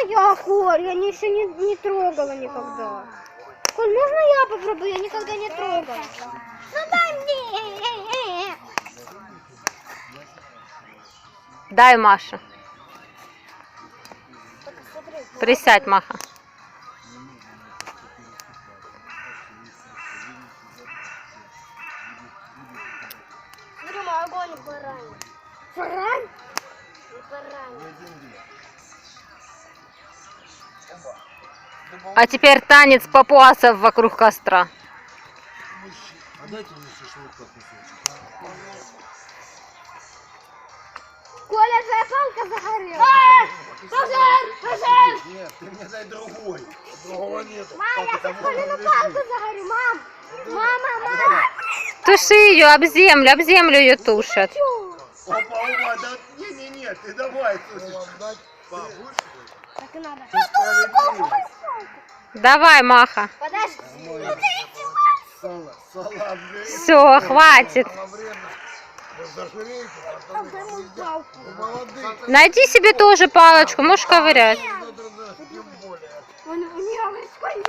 я, Коль? Я еще не трогала никогда. Коль, можно я попробую? Я никогда не трогала. Ну дай мне. Дай, Маша. Присядь, Маха. Смотри, мой огонь барань. Барань? Не барань. А теперь танец папуасов вокруг костра. А дайте мне шашлык кусочек. Коля, твоя палка загорела. Пожар! Пожар! Нет, ты мне дай другой. Другого нет. Мама, я сейчас Колину палку загорю, мам. Мама. Туши ее об землю ее тушат. Опа, опа, да не, ты давай, слышишь. Так и надо. Давай, Маха. Подожди. Салат, Все, хватит. Найди себе тоже палочку, можешь ковырять. У меня морской